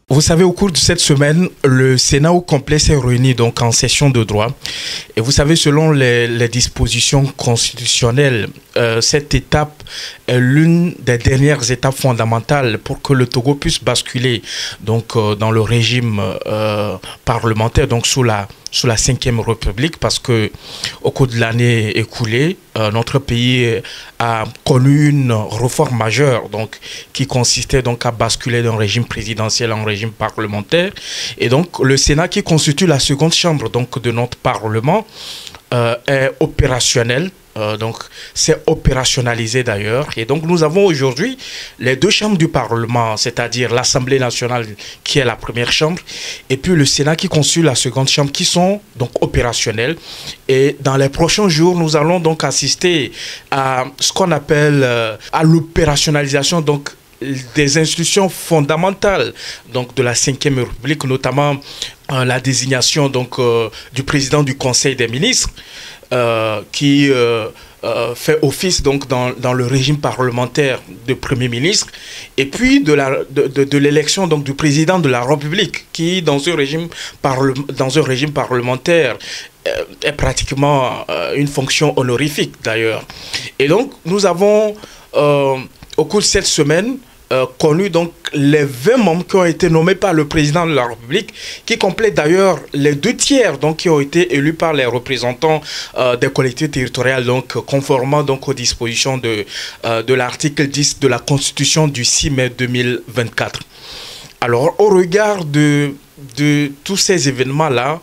Vous savez, au cours de cette semaine, le Sénat au complet s'est réuni donc en session de droit. Et vous savez, selon les dispositions constitutionnelles, cette étape est l'une des dernières étapes fondamentales pour que le Togo puisse basculer donc dans le régime parlementaire, donc sous la Cinquième République, parce que au cours de l'année écoulée, notre pays a connu une réforme majeure, donc qui consistait donc à basculer d'un régime présidentiel en régime parlementaire. Et donc le Sénat, qui constitue la seconde chambre donc de notre Parlement, est opérationnel. Donc c'est opérationnalisé d'ailleurs, et donc nous avons aujourd'hui les deux chambres du Parlement, c'est-à-dire l'Assemblée nationale qui est la première chambre et puis le Sénat qui constitue la seconde chambre, qui sont donc opérationnels. Et dans les prochains jours, nous allons donc assister à ce qu'on appelle à l'opérationnalisation donc des institutions fondamentales donc de la Cinquième République, notamment la désignation donc du président du Conseil des ministres, qui fait office donc dans le régime parlementaire de Premier ministre, et puis de l'élection donc du président de la République, qui dans un régime parlementaire est pratiquement une fonction honorifique d'ailleurs. Et donc nous avons au cours de cette semaine connu donc les 20 membres qui ont été nommés par le président de la République, qui complètent d'ailleurs les 2/3 donc qui ont été élus par les représentants des collectivités territoriales, donc conformément donc aux dispositions de l'article 10 de la Constitution du 6 mai 2024. Alors au regard de tous ces événements-là,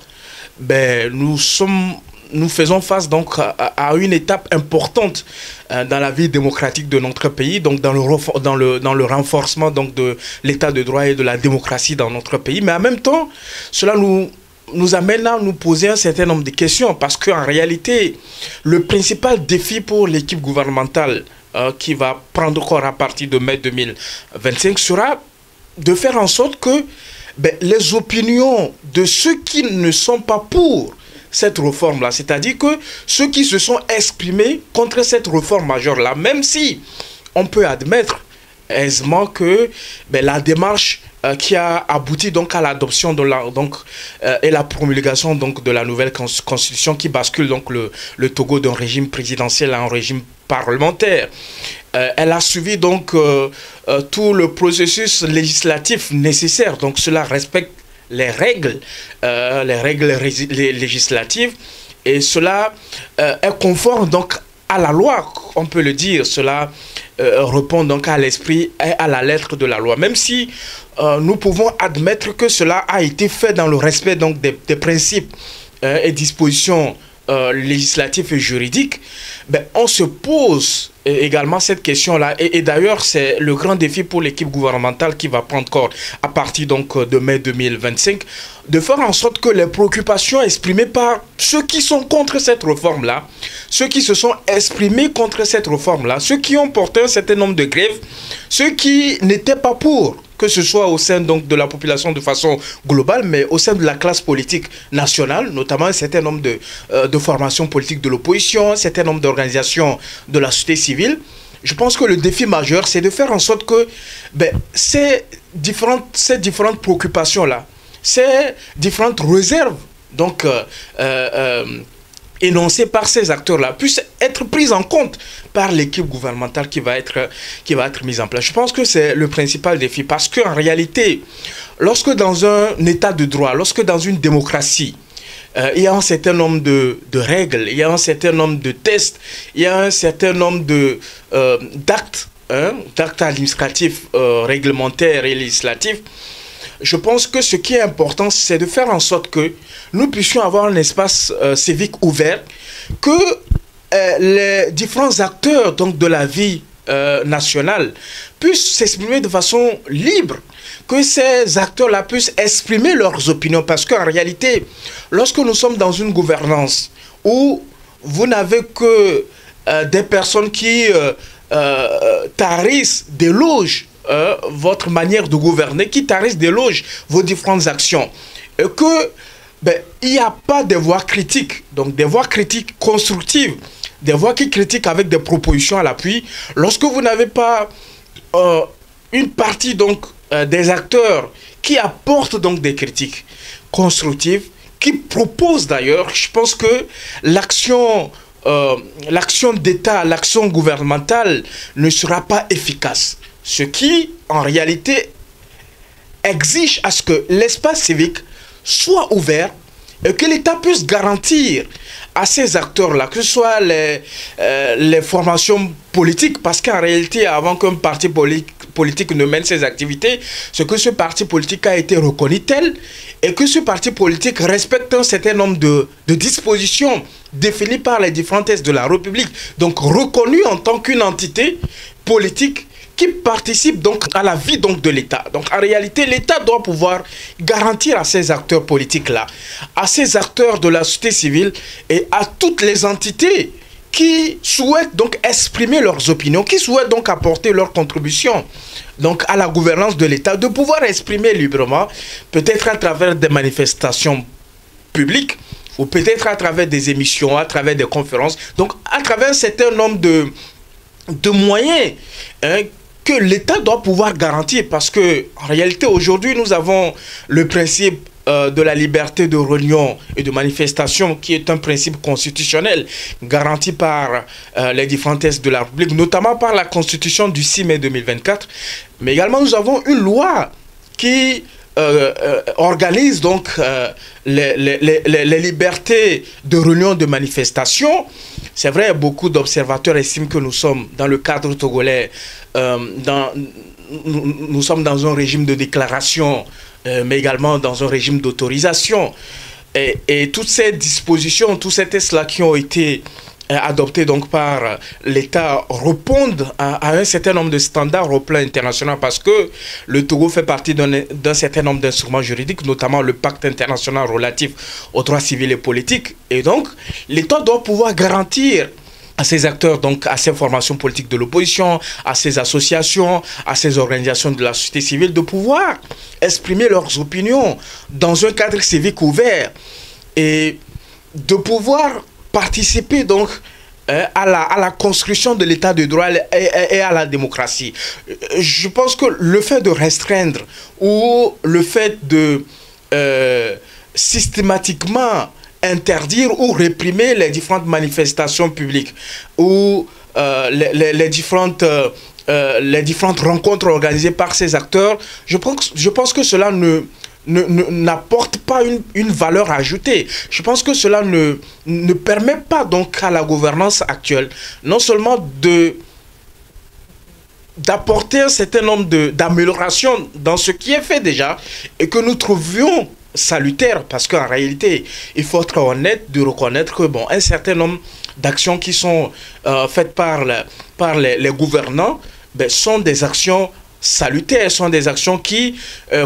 nous faisons face donc à une étape importante dans la vie démocratique de notre pays, donc dans le renforcement donc de l'état de droit et de la démocratie dans notre pays. Mais en même temps, cela nous amène à nous poser un certain nombre de questions, parce qu'en réalité, le principal défi pour l'équipe gouvernementale qui va prendre corps à partir de mai 2025 sera de faire en sorte que les opinions de ceux qui ne sont pas pour cette réforme-là, c'est-à-dire que ceux qui se sont exprimés contre cette réforme majeure-là, même si on peut admettre aisément que la démarche qui a abouti donc à l'adoption de et la promulgation donc de la nouvelle constitution qui bascule donc le Togo d'un régime présidentiel à un régime parlementaire, elle a suivi donc tout le processus législatif nécessaire, donc cela respecte les règles législatives, et cela est conforme donc à la loi, on peut le dire. Cela répond donc à l'esprit et à la lettre de la loi, même si nous pouvons admettre que cela a été fait dans le respect donc des principes et dispositions législatives et juridiques. On se pose également cette question-là, et d'ailleurs c'est le grand défi pour l'équipe gouvernementale qui va prendre corps à partir donc de mai 2025, de faire en sorte que les préoccupations exprimées par ceux qui sont contre cette réforme-là, ceux qui se sont exprimés contre cette réforme-là, ceux qui ont porté un certain nombre de grèves, ceux qui n'étaient pas pour, que ce soit au sein donc de la population de façon globale, mais au sein de la classe politique nationale, notamment un certain nombre de formations politiques de l'opposition, un certain nombre d'organisations de la société civile. Je pense que le défi majeur, c'est de faire en sorte que ces différentes préoccupations-là, ces différentes réserves donc énoncées par ces acteurs-là puissent être prises en compte par l'équipe gouvernementale qui va être mise en place. Je pense que c'est le principal défi, parce qu'en réalité, lorsque dans un état de droit, lorsque dans une démocratie, il y a un certain nombre de règles, il y a un certain nombre de tests, il y a un certain nombre d'actes administratifs, réglementaires et législatifs. Je pense que ce qui est important, c'est de faire en sorte que nous puissions avoir un espace civique ouvert, que les différents acteurs donc, de la vie nationale puissent s'exprimer de façon libre, que ces acteurs-là puissent exprimer leurs opinions. Parce qu'en réalité, lorsque nous sommes dans une gouvernance où vous n'avez que des personnes qui tarissent, délogent votre manière de gouverner, qui tarissent, délogent vos différentes actions, et que il n'y a pas de voix critiques, donc des voix critiques constructives, des voix qui critiquent avec des propositions à l'appui, lorsque vous n'avez pas une partie donc des acteurs qui apporte donc des critiques constructives, qui propose d'ailleurs, je pense que l'action d'État, l'action gouvernementale ne sera pas efficace. Ce qui, en réalité, exige à ce que l'espace civique soit ouvert et que l'État puisse garantir à ces acteurs-là, que ce soit les formations politiques, parce qu'en réalité, avant qu'un parti politique ne mène ses activités, c'est que ce parti politique a été reconnu tel et que ce parti politique respecte un certain nombre de dispositions définies par les différents textes de la République, donc reconnu en tant qu'une entité politique qui participe donc à la vie donc de l'État. Donc en réalité, l'État doit pouvoir garantir à ces acteurs politiques-là, à ces acteurs de la société civile et à toutes les entités qui souhaitent donc exprimer leurs opinions, qui souhaitent donc apporter leur contribution donc à la gouvernance de l'État, de pouvoir exprimer librement, peut-être à travers des manifestations publiques, ou peut-être à travers des émissions, à travers des conférences, donc à travers un certain nombre de moyens que l'État doit pouvoir garantir, parce que en réalité aujourd'hui nous avons le principe de la liberté de réunion et de manifestation qui est un principe constitutionnel garanti par les différents textes de la République, notamment par la Constitution du 6 mai 2024, mais également nous avons une loi qui organise donc les libertés de réunion, de manifestation. C'est vrai, beaucoup d'observateurs estiment que nous sommes dans le cadre togolais, nous sommes dans un régime de déclaration, mais également dans un régime d'autorisation. Et toutes ces dispositions, tous ces tests-là qui ont été adoptés donc par l'État répondent à un certain nombre de standards au plan international, parce que le Togo fait partie d'un certain nombre d'instruments juridiques, notamment le pacte international relatif aux droits civils et politiques. Et donc, l'État doit pouvoir garantir à ces acteurs, donc à ces formations politiques de l'opposition, à ces associations, à ces organisations de la société civile, de pouvoir exprimer leurs opinions dans un cadre civique ouvert et de pouvoir participer donc à la construction de l'état de droit et à la démocratie. Je pense que le fait de restreindre ou le fait de systématiquement interdire ou réprimer les différentes manifestations publiques ou les différentes rencontres organisées par ces acteurs, je pense que cela n'apporte pas une valeur ajoutée. Je pense que cela ne permet pas donc à la gouvernance actuelle non seulement d'apporter un certain nombre d'améliorations dans ce qui est fait déjà et que nous trouvions salutaire, parce qu'en réalité, il faut être honnête de reconnaître que un certain nombre d'actions qui sont faites par les gouvernants sont des actions salutaires, sont des actions qui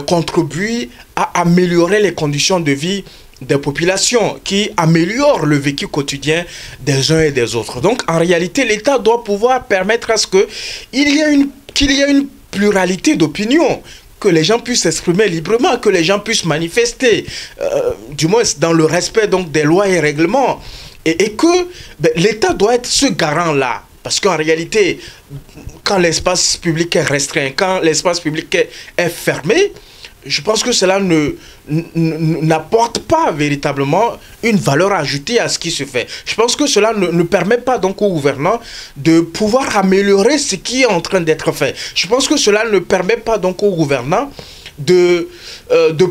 contribuent à améliorer les conditions de vie des populations, qui améliorent le vécu quotidien des uns et des autres. Donc, en réalité, l'État doit pouvoir permettre à ce qu'il y ait une pluralité d'opinions, que les gens puissent s'exprimer librement, que les gens puissent manifester, du moins dans le respect donc des lois et règlements, et que l'État doit être ce garant-là. Parce qu'en réalité, quand l'espace public est restreint, quand l'espace public est fermé, je pense que cela n'apporte pas véritablement une valeur ajoutée à ce qui se fait. Je pense que cela ne permet pas donc aux gouvernants de pouvoir améliorer ce qui est en train d'être fait. Je pense que cela ne permet pas donc aux gouvernants de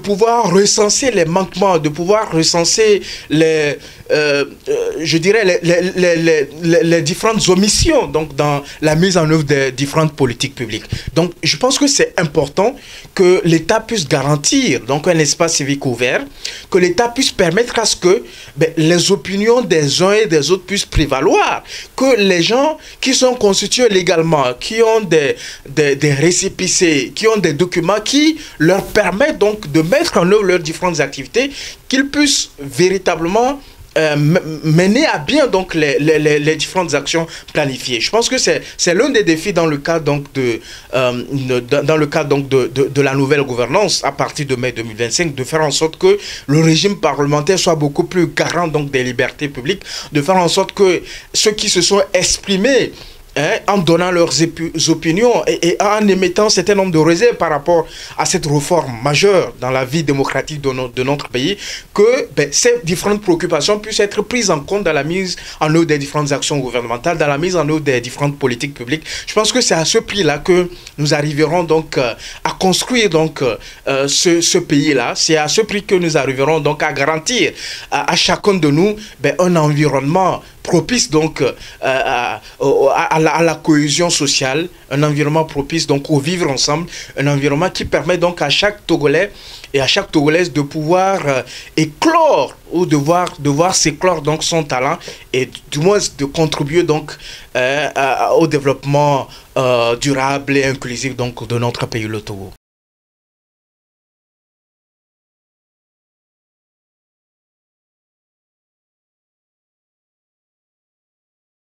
pouvoir recenser les manquements, de pouvoir recenser les différentes omissions donc dans la mise en œuvre des différentes politiques publiques. Donc je pense que c'est important que l'État puisse garantir donc un espace civique ouvert, que l'État puisse permettre à ce que les opinions des uns et des autres puissent prévaloir, que les gens qui sont constitués légalement, qui ont des récépissés, qui ont des documents qui leur permettent donc de mettre en œuvre leurs différentes activités, qu'ils puissent véritablement mener à bien donc les différentes actions planifiées. Je pense que c'est l'un des défis dans le cadre donc de la nouvelle gouvernance à partir de mai 2025, de faire en sorte que le régime parlementaire soit beaucoup plus garant donc des libertés publiques, de faire en sorte que ceux qui se sont exprimés hein, en donnant leurs opinions et en émettant un certain nombre de réserves par rapport à cette réforme majeure dans la vie démocratique de notre pays, que ces différentes préoccupations puissent être prises en compte dans la mise en œuvre des différentes actions gouvernementales, dans la mise en œuvre des différentes politiques publiques. Je pense que c'est à ce prix-là que nous arriverons donc à construire donc ce pays-là. C'est à ce prix que nous arriverons donc à garantir à chacun de nous un environnement propice donc à la cohésion sociale, un environnement propice donc au vivre ensemble, un environnement qui permet donc à chaque Togolais et à chaque Togolaise de pouvoir éclore ou de voir s'éclore donc son talent et du moins de contribuer donc au développement durable et inclusif donc de notre pays, le Togo.